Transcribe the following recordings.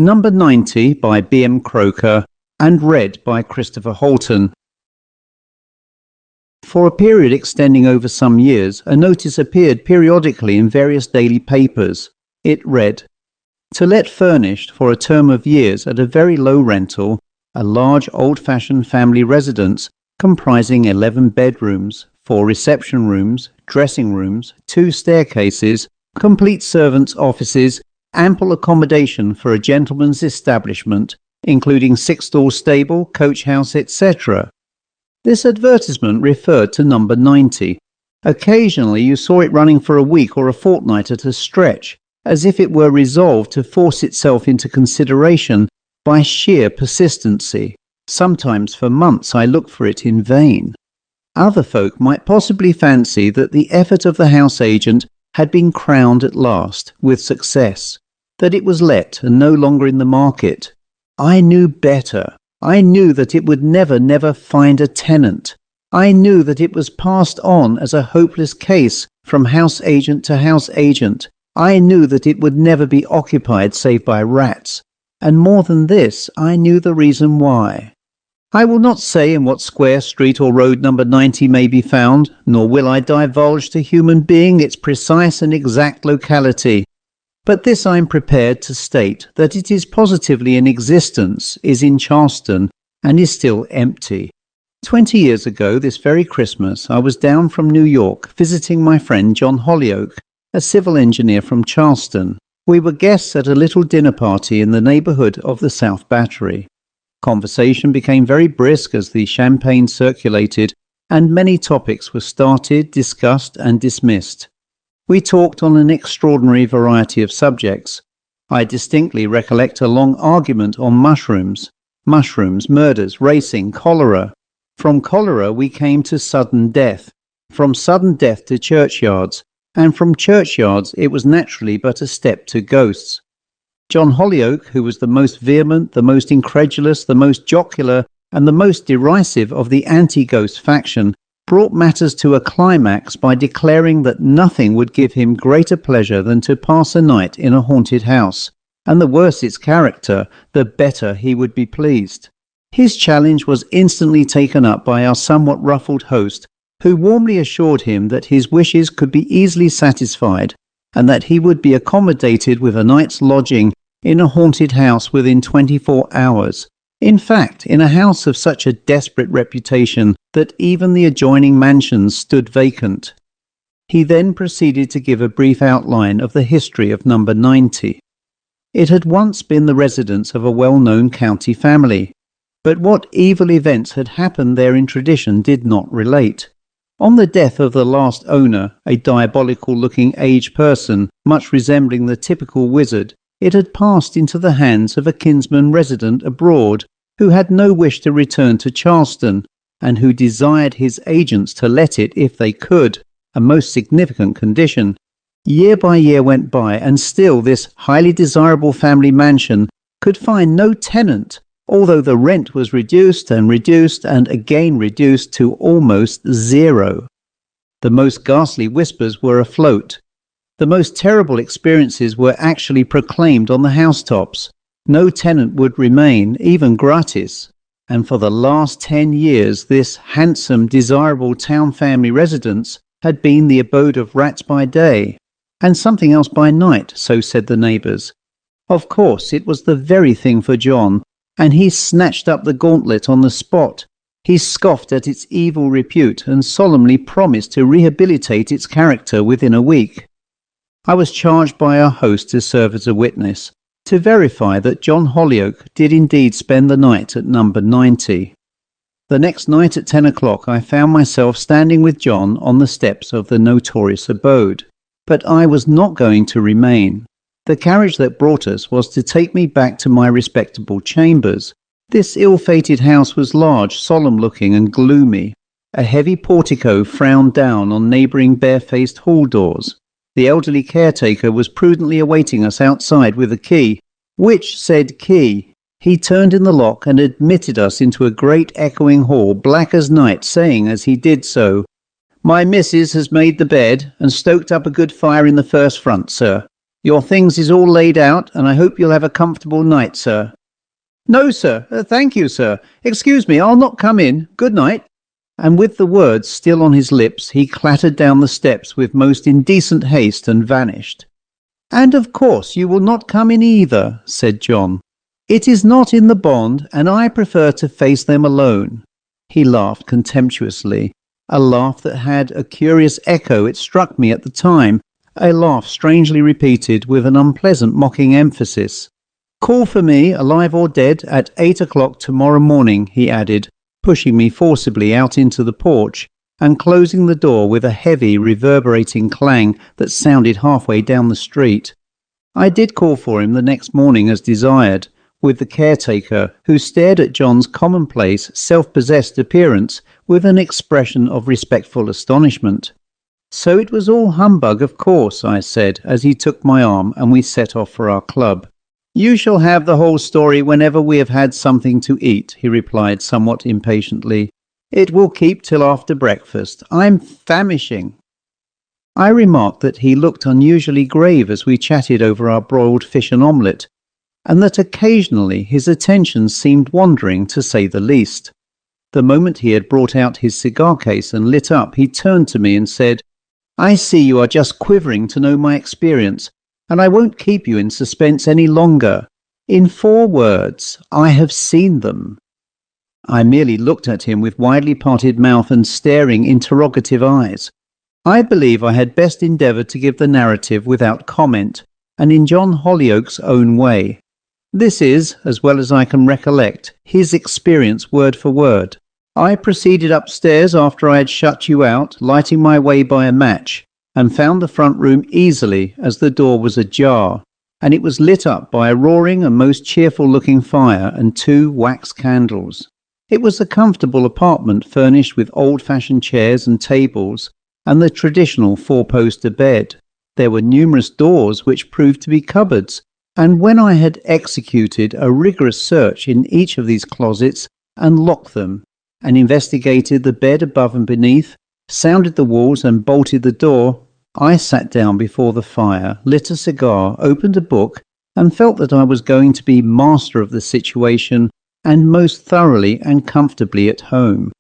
Number 90 by B.M.Croker and read by Chris Halton. For a period extending over some years, a notice appeared periodically in various daily papers. It read, "To let furnished for a term of years at a very low rental, a large old-fashioned family residence comprising 11 bedrooms, 4 reception rooms, dressing rooms, 2 staircases, complete servants' offices, ample accommodation for a gentleman's establishment, including 6-stall stable, coach house, etc." This advertisement referred to number 90. Occasionally you saw it running for a week or a fortnight at a stretch, as if it were resolved to force itself into consideration by sheer persistency. Sometimes for months I looked for it in vain. Other folk might possibly fancy that the effort of the house agent had been crowned at last with success, that it was let and no longer in the market. I knew better. I knew that it would never find a tenant. I knew that it was passed on as a hopeless case from house agent to house agent. I knew that it would never be occupied save by rats. And more than this, I knew the reason why. I will not say in what square, street or road number 90 may be found, nor will I divulge to human being its precise and exact locality. But this I am prepared to state, that it is positively in existence, is in Charleston, and is still empty. 20 years ago, this very Christmas, I was down from New York visiting my friend John Holyoke, a civil engineer from Charleston. We were guests at a little dinner party in the neighborhood of the South Battery. Conversation became very brisk as the champagne circulated, and many topics were started, discussed, and dismissed. We talked on an extraordinary variety of subjects. I distinctly recollect a long argument on mushrooms, murders, racing, cholera. From cholera we came to sudden death, from sudden death to churchyards, and from churchyards it was naturally but a step to ghosts. John Holyoke, who was the most vehement, the most incredulous, the most jocular, and the most derisive of the anti-ghost faction, brought matters to a climax by declaring that nothing would give him greater pleasure than to pass a night in a haunted house, and the worse its character, the better he would be pleased. His challenge was instantly taken up by our somewhat ruffled host, who warmly assured him that his wishes could be easily satisfied, and that he would be accommodated with a night's lodging in a haunted house within 24 hours. In fact, in a house of such a desperate reputation that even the adjoining mansions stood vacant. He then proceeded to give a brief outline of the history of number 90. It had once been the residence of a well-known county family, but what evil events had happened there in tradition did not relate. On the death of the last owner, a diabolical-looking aged person, much resembling the typical wizard, it had passed into the hands of a kinsman resident abroad, who had no wish to return to Charleston, and who desired his agents to let it if they could, a most significant condition. Year by year went by, and still this highly desirable family mansion could find no tenant, although the rent was reduced and again reduced to almost zero. The most ghastly whispers were afloat. The most terrible experiences were actually proclaimed on the housetops. No tenant would remain, even gratis. And for the last 10 years, this handsome, desirable town family residence had been the abode of rats by day, and something else by night, so said the neighbours. Of course, it was the very thing for John, and he snatched up the gauntlet on the spot. He scoffed at its evil repute and solemnly promised to rehabilitate its character within a week. I was charged by our host to serve as a witness, to verify that John Holyoke did indeed spend the night at number 90. The next night at 10 o'clock I found myself standing with John on the steps of the notorious abode. But I was not going to remain. The carriage that brought us was to take me back to my respectable chambers. This ill-fated house was large, solemn-looking and gloomy. A heavy portico frowned down on neighbouring bare-faced hall doors. The elderly caretaker was prudently awaiting us outside with a key, which said key. He turned in the lock and admitted us into a great echoing hall, black as night, saying as he did so, "My missus has made the bed and stoked up a good fire in the first front, sir. Your things is all laid out, and I hope you'll have a comfortable night, sir." "No, sir. Thank you, sir. Excuse me, I'll not come in. Good night." And with the words still on his lips, he clattered down the steps with most indecent haste and vanished. "And of course you will not come in either," said John. "It is not in the bond, and I prefer to face them alone." He laughed contemptuously, a laugh that had a curious echo. It struck me at the time, a laugh strangely repeated with an unpleasant mocking emphasis. "Call for me, alive or dead, at 8 o'clock tomorrow morning," he added, pushing me forcibly out into the porch and closing the door with a heavy, reverberating clang that sounded halfway down the street. I did call for him the next morning as desired, with the caretaker, who stared at John's commonplace, self-possessed appearance with an expression of respectful astonishment. "So it was all humbug, of course," I said, as he took my arm and we set off for our club. "You shall have the whole story whenever we have had something to eat," he replied somewhat impatiently. "It will keep till after breakfast. I'm famishing." I remarked that he looked unusually grave as we chatted over our broiled fish and omelette, and that occasionally his attention seemed wandering, to say the least. The moment he had brought out his cigar case and lit up, he turned to me and said, "I see you are just quivering to know my experience, and I won't keep you in suspense any longer. In 4 words, I have seen them." I merely looked at him with widely parted mouth and staring, interrogative eyes. I believe I had best endeavour to give the narrative without comment, and in John Hollyoak's own way. This is, as well as I can recollect, his experience word for word. I proceeded upstairs after I had shut you out, lighting my way by a match, and found the front room easily, as the door was ajar, and it was lit up by a roaring and most cheerful-looking fire and 2 wax candles. It was a comfortable apartment furnished with old-fashioned chairs and tables, and the traditional 4-poster bed. There were numerous doors which proved to be cupboards, and when I had executed a rigorous search in each of these closets and locked them, and investigated the bed above and beneath, sounded the walls and bolted the door, I sat down before the fire, lit a cigar, opened a book, and felt that I was going to be master of the situation and most thoroughly and comfortably at home.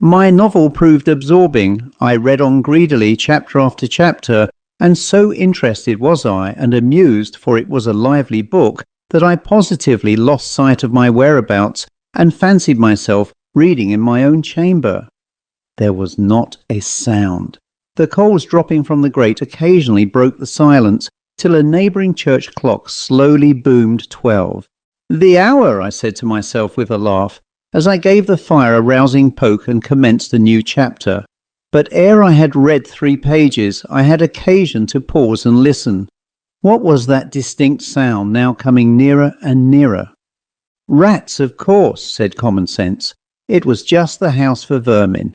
My novel proved absorbing. I read on greedily chapter after chapter, and so interested was I and amused, for it was a lively book, that I positively lost sight of my whereabouts and fancied myself reading in my own chamber. There was not a sound. The coals dropping from the grate occasionally broke the silence, till a neighbouring church clock slowly boomed 12. "The hour," I said to myself with a laugh, as I gave the fire a rousing poke and commenced a new chapter. But ere I had read 3 pages, I had occasion to pause and listen. What was that distinct sound now coming nearer and nearer? "Rats, of course," said common sense. It was just the house for vermin.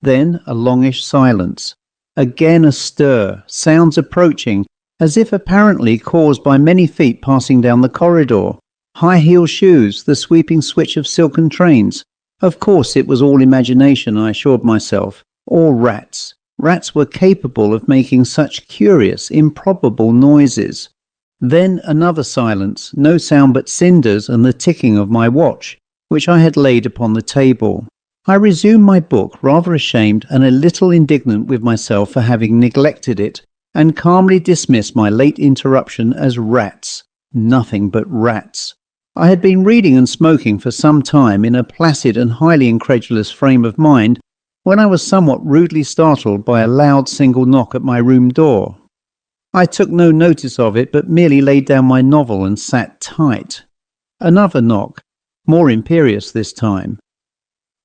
Then a longish silence. Again a stir, sounds approaching, as if apparently caused by many feet passing down the corridor. High-heel shoes, the sweeping switch of silken trains. Of course it was all imagination, I assured myself. Or rats. Rats were capable of making such curious, improbable noises. Then another silence, no sound but cinders and the ticking of my watch, which I had laid upon the table. I resumed my book, rather ashamed and a little indignant with myself for having neglected it, and calmly dismissed my late interruption as rats. Nothing but rats. I had been reading and smoking for some time in a placid and highly incredulous frame of mind, when I was somewhat rudely startled by a loud single knock at my room door. I took no notice of it, but merely laid down my novel and sat tight. Another knock, more imperious this time.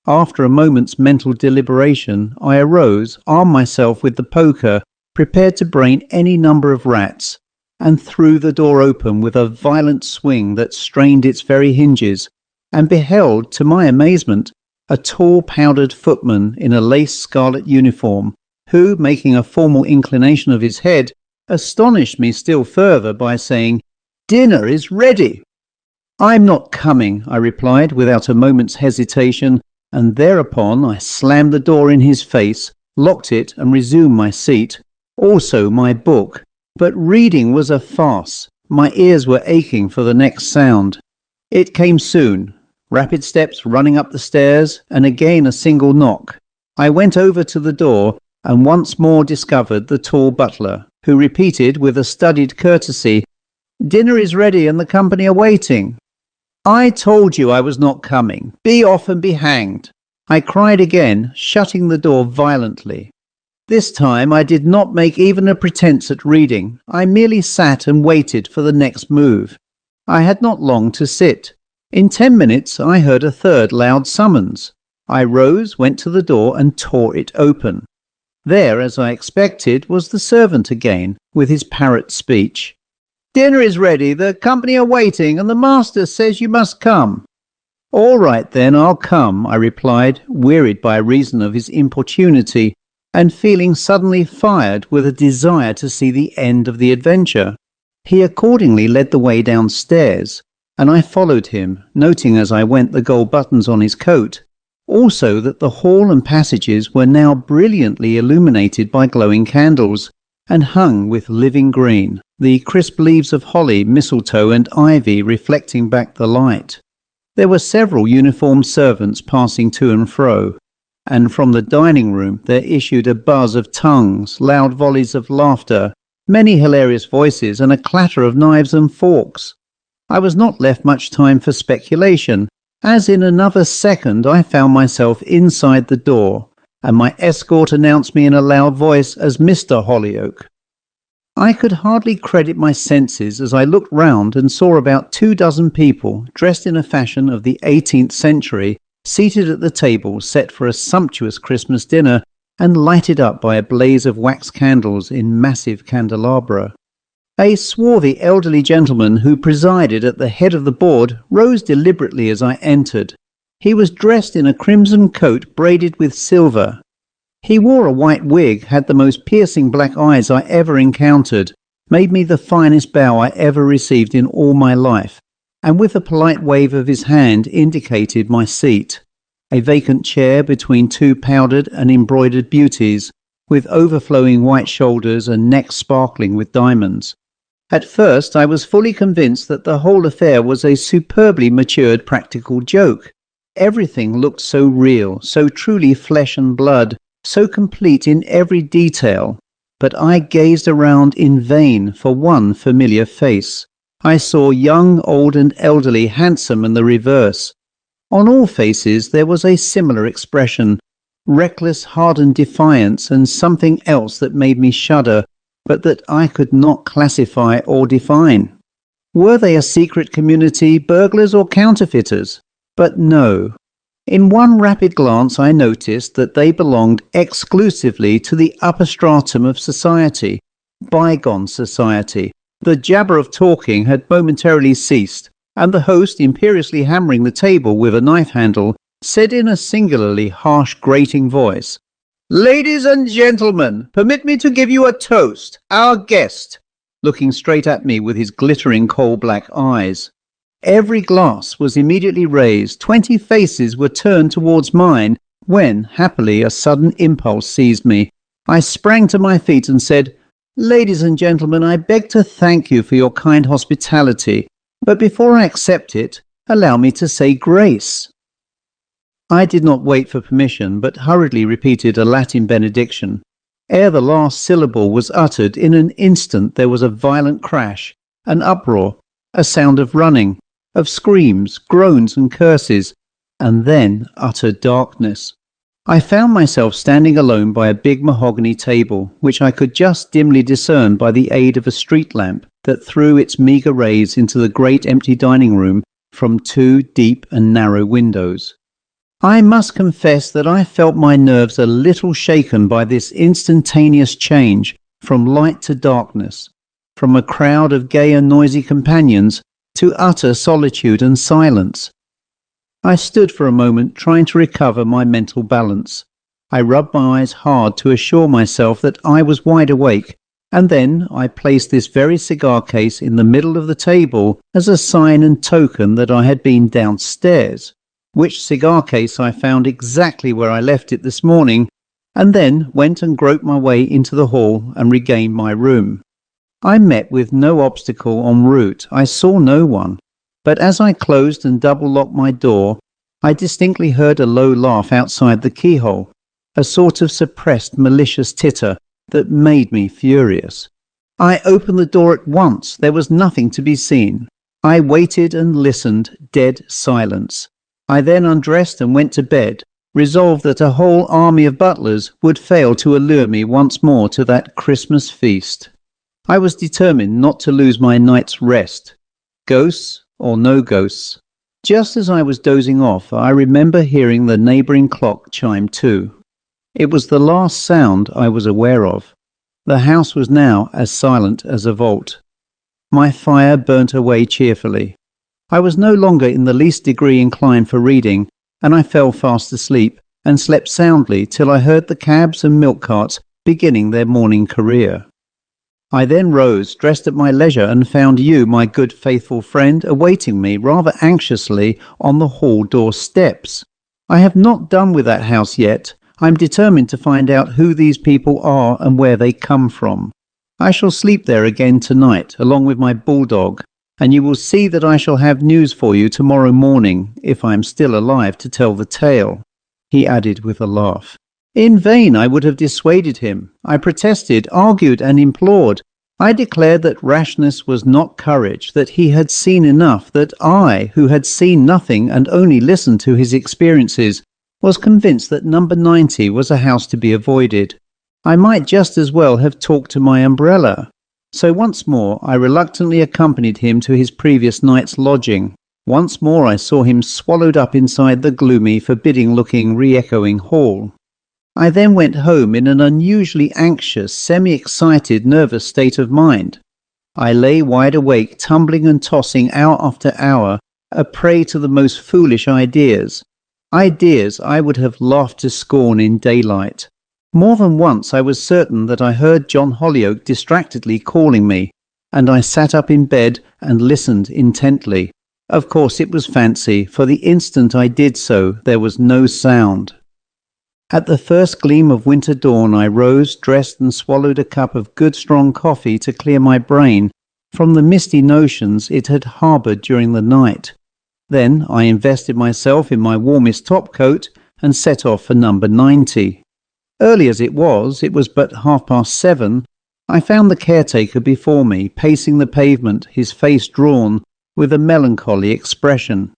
After a moment's mental deliberation, I arose, armed myself with the poker, prepared to brain any number of rats, and threw the door open with a violent swing that strained its very hinges, and beheld, to my amazement, a tall powdered footman in a lace scarlet uniform, who, making a formal inclination of his head, astonished me still further by saying, "Dinner is ready." "I'm not coming," I replied without a moment's hesitation, and thereupon I slammed the door in his face, locked it, and resumed my seat, also my book, But reading was a farce. My ears were aching for the next sound. It came soon. Rapid steps running up the stairs, and again a single knock. I went over to the door and once more discovered the tall butler, who repeated with a studied courtesy, "Dinner is ready and the company are waiting." "I told you I was not coming. Be off and be hanged," I cried again, shutting the door violently. This time I did not make even a pretence at reading. I merely sat and waited for the next move. I had not long to sit. In 10 minutes I heard a third loud summons. I rose, went to the door and tore it open. There, as I expected, was the servant again, with his parrot speech. "Dinner is ready, the company are waiting, and the master says you must come." "All right then, I'll come," I replied, wearied by reason of his importunity, and feeling suddenly fired with a desire to see the end of the adventure. He accordingly led the way downstairs, and I followed him, noting as I went the gold buttons on his coat, also that the hall and passages were now brilliantly illuminated by glowing candles, and hung with living green, the crisp leaves of holly, mistletoe and ivy reflecting back the light. There were several uniformed servants passing to and fro, and from the dining room there issued a buzz of tongues, loud volleys of laughter, many hilarious voices, and a clatter of knives and forks. I was not left much time for speculation, as in another second I found myself inside the door, and my escort announced me in a loud voice as Mr. Hollyoake. I could hardly credit my senses as I looked round and saw about 24 people, dressed in a fashion of the 18th century, seated at the table set for a sumptuous Christmas dinner and lighted up by a blaze of wax candles in massive candelabra. A swarthy elderly gentleman who presided at the head of the board rose deliberately as I entered. He was dressed in a crimson coat braided with silver. He wore a white wig, had the most piercing black eyes I ever encountered, made me the finest bow I ever received in all my life, and with a polite wave of his hand indicated my seat, a vacant chair between two powdered and embroidered beauties, with overflowing white shoulders and necks sparkling with diamonds. At first I was fully convinced that the whole affair was a superbly matured practical joke. Everything looked so real, so truly flesh and blood, so complete in every detail. But I gazed around in vain for one familiar face. I saw young, old and elderly, handsome and the reverse. On all faces there was a similar expression, reckless, hardened defiance, and something else that made me shudder, but that I could not classify or define. Were they a secret community, burglars or counterfeiters? But no. In one rapid glance I noticed that they belonged exclusively to the upper stratum of society, bygone society. The jabber of talking had momentarily ceased, and the host, imperiously hammering the table with a knife handle, said in a singularly harsh, grating voice, "Ladies and gentlemen, permit me to give you a toast. Our guest," looking straight at me with his glittering coal-black eyes. Every glass was immediately raised. 20 faces were turned towards mine, when, happily, a sudden impulse seized me. I sprang to my feet and said, "Ladies and gentlemen, I beg to thank you for your kind hospitality, but before I accept it, allow me to say grace." I did not wait for permission, but hurriedly repeated a Latin benediction. Ere the last syllable was uttered, in an instant there was a violent crash, an uproar, a sound of running, of screams, groans and curses, and then utter darkness. I found myself standing alone by a big mahogany table, which I could just dimly discern by the aid of a street lamp that threw its meagre rays into the great empty dining room from 2 deep and narrow windows. I must confess that I felt my nerves a little shaken by this instantaneous change from light to darkness, from a crowd of gay and noisy companions to utter solitude and silence. I stood for a moment trying to recover my mental balance. I rubbed my eyes hard to assure myself that I was wide awake, and then I placed this very cigar case in the middle of the table as a sign and token that I had been downstairs, which cigar case I found exactly where I left it this morning, and then went and groped my way into the hall and regained my room. I met with no obstacle en route. I saw no one. But as I closed and double-locked my door, I distinctly heard a low laugh outside the keyhole, a sort of suppressed malicious titter that made me furious. I opened the door at once. There was nothing to be seen. I waited and listened, dead silence. I then undressed and went to bed, resolved that a whole army of butlers would fail to allure me once more to that Christmas feast. I was determined not to lose my night's rest. Ghosts or no ghosts. Just as I was dozing off, I remember hearing the neighbouring clock chime 2. It was the last sound I was aware of. The house was now as silent as a vault. My fire burnt away cheerfully. I was no longer in the least degree inclined for reading, and I fell fast asleep and slept soundly till I heard the cabs and milk carts beginning their morning career. I then rose, dressed at my leisure, and found you, my good faithful friend, awaiting me rather anxiously on the hall door steps. I have not done with that house yet. I am determined to find out who these people are and where they come from. I shall sleep there again tonight, along with my bulldog, and you will see that I shall have news for you tomorrow morning, if I am still alive to tell the tale," he added with a laugh. In vain I would have dissuaded him. I protested, argued, and implored. I declared that rashness was not courage, that he had seen enough, that I, who had seen nothing and only listened to his experiences, was convinced that number 90 was a house to be avoided. I might just as well have talked to my umbrella. So once more I reluctantly accompanied him to his previous night's lodging. Once more I saw him swallowed up inside the gloomy, forbidding-looking, re-echoing hall. I then went home in an unusually anxious, semi-excited, nervous state of mind. I lay wide awake, tumbling and tossing hour after hour, a prey to the most foolish ideas. Ideas I would have laughed to scorn in daylight. More than once I was certain that I heard John Hollyoake distractedly calling me, and I sat up in bed and listened intently. Of course it was fancy, for the instant I did so there was no sound. At the first gleam of winter dawn I rose, dressed, and swallowed a cup of good strong coffee to clear my brain from the misty notions it had harboured during the night. Then I invested myself in my warmest topcoat and set off for number 90. Early as it was but 7:30, I found the caretaker before me, pacing the pavement, his face drawn, with a melancholy expression.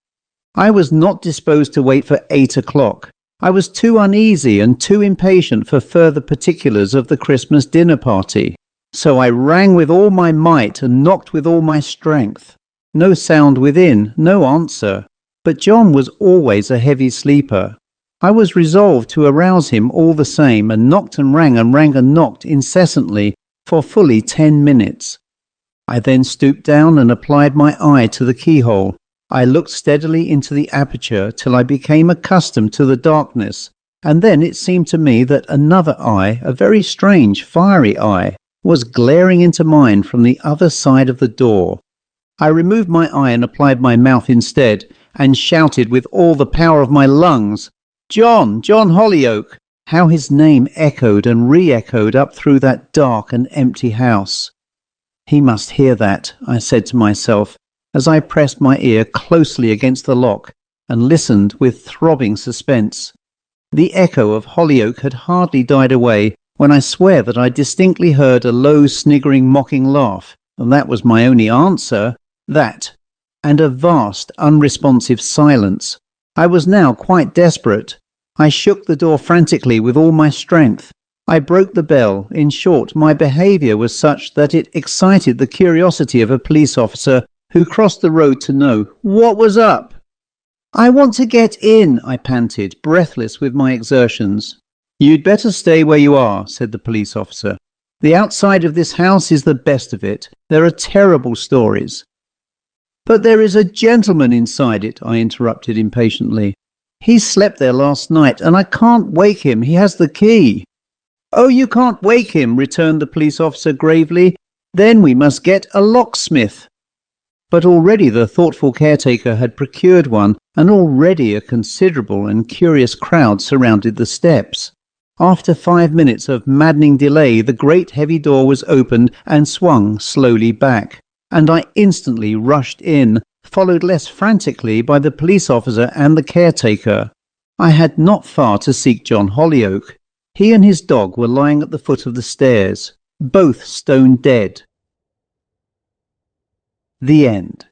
I was not disposed to wait for 8 o'clock. I was too uneasy and too impatient for further particulars of the Christmas dinner party. So I rang with all my might and knocked with all my strength. No sound within, no answer. But John was always a heavy sleeper. I was resolved to arouse him all the same, and knocked and rang and knocked incessantly for fully 10 minutes. I then stooped down and applied my eye to the keyhole. I looked steadily into the aperture till I became accustomed to the darkness, and then it seemed to me that another eye, a very strange, fiery eye, was glaring into mine from the other side of the door. I removed my eye and applied my mouth instead, and shouted with all the power of my lungs, "John! John Hollyoake!" How his name echoed and re-echoed up through that dark and empty house. He must hear that, I said to myself, as I pressed my ear closely against the lock and listened with throbbing suspense. The echo of Hollyoake had hardly died away when I swear that I distinctly heard a low, sniggering, mocking laugh, and that was my only answer, that, and a vast, unresponsive silence. I was now quite desperate. I shook the door frantically with all my strength. I broke the bell. In short, my behaviour was such that it excited the curiosity of a police officer who crossed the road to know what was up. "I want to get in," I panted, breathless with my exertions. "You'd better stay where you are," said the police officer. "The outside of this house is the best of it. There are terrible stories." "But there is a gentleman inside it," I interrupted impatiently. "He slept there last night, and I can't wake him. He has the key." "Oh, you can't wake him," returned the police officer gravely. "Then we must get a locksmith." But already the thoughtful caretaker had procured one, and already a considerable and curious crowd surrounded the steps. After 5 minutes of maddening delay, the great heavy door was opened and swung slowly back, and I instantly rushed in, followed less frantically by the police officer and the caretaker. I had not far to seek John Hollyoake. He and his dog were lying at the foot of the stairs, both stone dead. The end.